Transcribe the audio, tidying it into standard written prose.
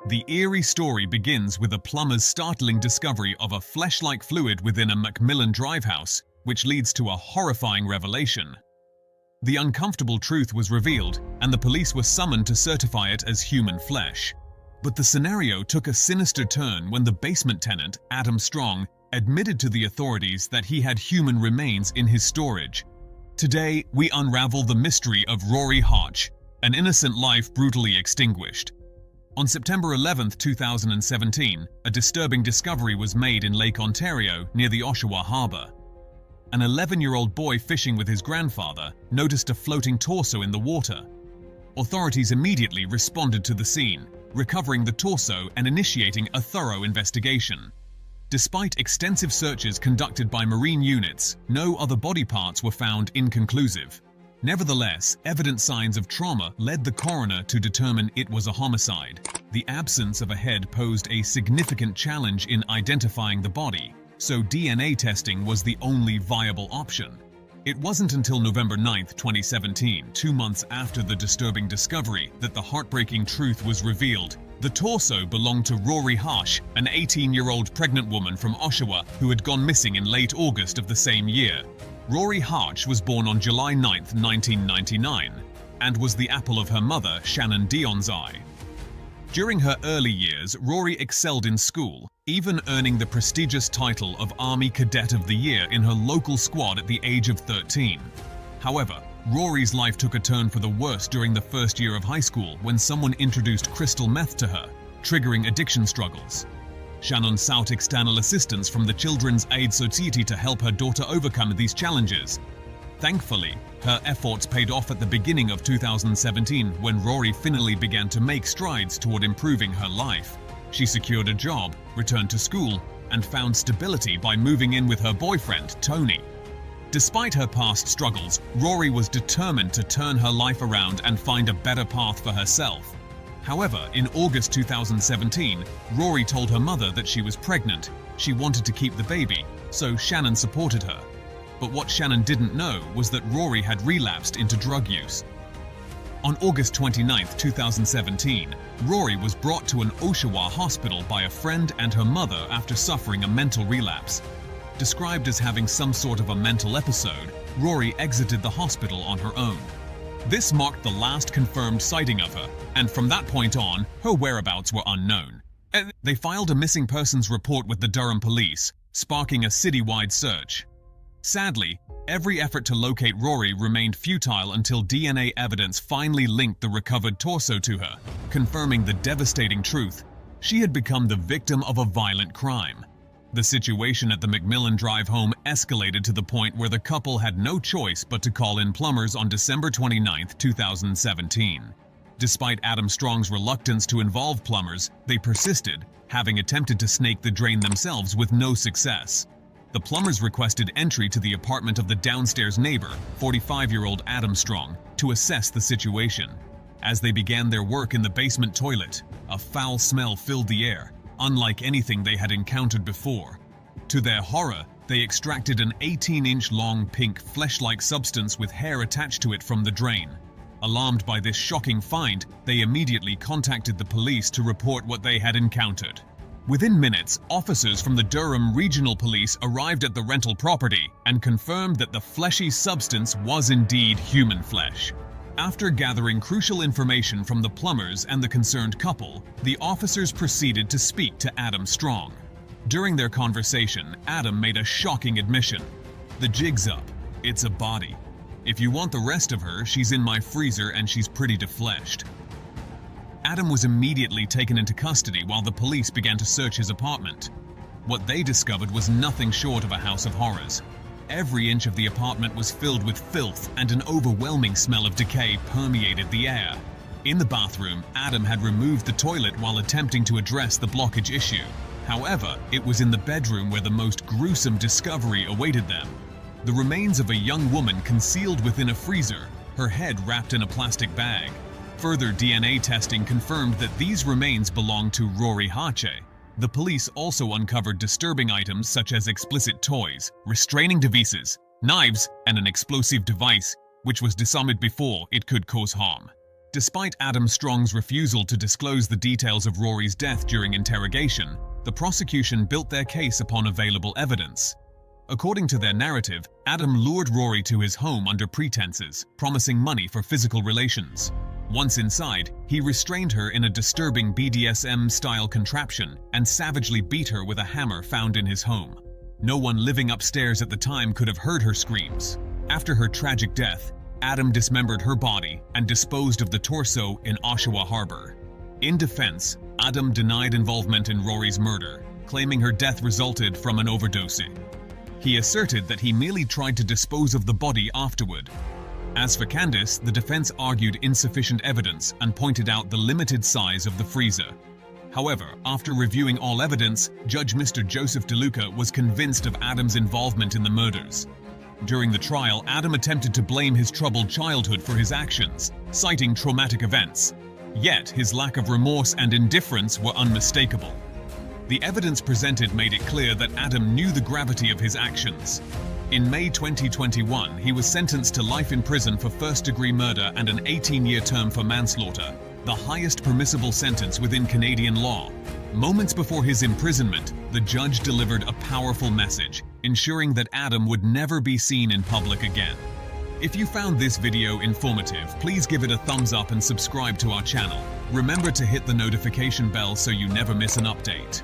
The eerie story begins with a plumber's startling discovery of a flesh-like fluid within a Macmillan Drive house, which leads to a horrifying revelation. The uncomfortable truth was revealed, and the police were summoned to certify it as human flesh. But the scenario took a sinister turn when the basement tenant, Adam Strong, admitted to the authorities that he had human remains in his storage. Today, we unravel the mystery of Rori Hache, an innocent life brutally extinguished. On September 11, 2017, a disturbing discovery was made in Lake Ontario near the Oshawa Harbour. An 11-year-old boy fishing with his grandfather noticed a floating torso in the water. Authorities immediately responded to the scene, recovering the torso and initiating a thorough investigation. Despite extensive searches conducted by marine units, no other body parts were found inconclusive. Nevertheless, evident signs of trauma led the coroner to determine it was a homicide. The absence of a head posed a significant challenge in identifying the body, so DNA testing was the only viable option. It wasn't until November 9, 2017, 2 months after the disturbing discovery, that the heartbreaking truth was revealed. The torso belonged to Rori Hache, an 18-year-old pregnant woman from Oshawa who had gone missing in late August of the same year. Rori Hache was born on July 9, 1999, and was the apple of her mother, Shannon Dion's eye. During her early years, Rori excelled in school, even earning the prestigious title of Army Cadet of the Year in her local squad at the age of 13. However, Rory's life took a turn for the worse during the first year of high school when someone introduced crystal meth to her, triggering addiction struggles. Shannon sought external assistance from the Children's Aid Society to help her daughter overcome these challenges. Thankfully, her efforts paid off at the beginning of 2017 when Rori finally began to make strides toward improving her life. She secured a job, returned to school, and found stability by moving in with her boyfriend, Tony. Despite her past struggles, Rori was determined to turn her life around and find a better path for herself. However, in August 2017, Rori told her mother that she was pregnant. She wanted to keep the baby, so Shannon supported her. But what Shannon didn't know was that Rori had relapsed into drug use. On August 29, 2017, Rori was brought to an Oshawa hospital by a friend and her mother after suffering a mental relapse. Described as having some sort of a mental episode, Rori exited the hospital on her own. This marked the last confirmed sighting of her, and from that point on, her whereabouts were unknown. They filed a missing persons report with the Durham police, sparking a citywide search. Sadly, every effort to locate Rori remained futile until DNA evidence finally linked the recovered torso to her, confirming the devastating truth: she had become the victim of a violent crime. The situation at the Macmillan Drive home escalated to the point where the couple had no choice but to call in plumbers on December 29, 2017. Despite Adam Strong's reluctance to involve plumbers, they persisted, having attempted to snake the drain themselves with no success. The plumbers requested entry to the apartment of the downstairs neighbor, 45-year-old Adam Strong, to assess the situation. As they began their work in the basement toilet, a foul smell filled the air, unlike anything they had encountered before. To their horror, they extracted an 18-inch long pink flesh-like substance with hair attached to it from the drain. Alarmed by this shocking find, they immediately contacted the police to report what they had encountered. Within minutes, officers from the Durham Regional Police arrived at the rental property and confirmed that the fleshy substance was indeed human flesh. After gathering crucial information from the plumbers and the concerned couple, the officers proceeded to speak to Adam Strong. During their conversation, Adam made a shocking admission. "The jig's up. It's a body. If you want the rest of her, she's in my freezer and she's pretty defleshed." Adam was immediately taken into custody while the police began to search his apartment. What they discovered was nothing short of a house of horrors. Every inch of the apartment was filled with filth, and an overwhelming smell of decay permeated the air. In the bathroom, Adam had removed the toilet while attempting to address the blockage issue. However, it was in the bedroom where the most gruesome discovery awaited them. The remains of a young woman concealed within a freezer, her head wrapped in a plastic bag. Further DNA testing confirmed that these remains belonged to Rori Hache. The police also uncovered disturbing items such as explicit toys, restraining devices, knives, and an explosive device, which was disarmed before it could cause harm. Despite Adam Strong's refusal to disclose the details of Rori's death during interrogation, the prosecution built their case upon available evidence. According to their narrative, Adam lured Rori to his home under pretenses, promising money for physical relations. Once inside, he restrained her in a disturbing BDSM-style contraption and savagely beat her with a hammer found in his home. No one living upstairs at the time could have heard her screams. After her tragic death, Adam dismembered her body and disposed of the torso in Oshawa Harbor. In defense, Adam denied involvement in Rori's murder, claiming her death resulted from an overdosing. He asserted that he merely tried to dispose of the body afterward. As for Candice, the defense argued insufficient evidence and pointed out the limited size of the freezer. However, after reviewing all evidence, Judge Mr. Joseph DeLuca was convinced of Adam's involvement in the murders. During the trial, Adam attempted to blame his troubled childhood for his actions, citing traumatic events. Yet, his lack of remorse and indifference were unmistakable. The evidence presented made it clear that Adam knew the gravity of his actions. In May 2021, he was sentenced to life in prison for first-degree murder and an 18-year term for manslaughter, the highest permissible sentence within Canadian law. Moments before his imprisonment, the judge delivered a powerful message, ensuring that Adam would never be seen in public again. If you found this video informative, please give it a thumbs up and subscribe to our channel. Remember to hit the notification bell so you never miss an update.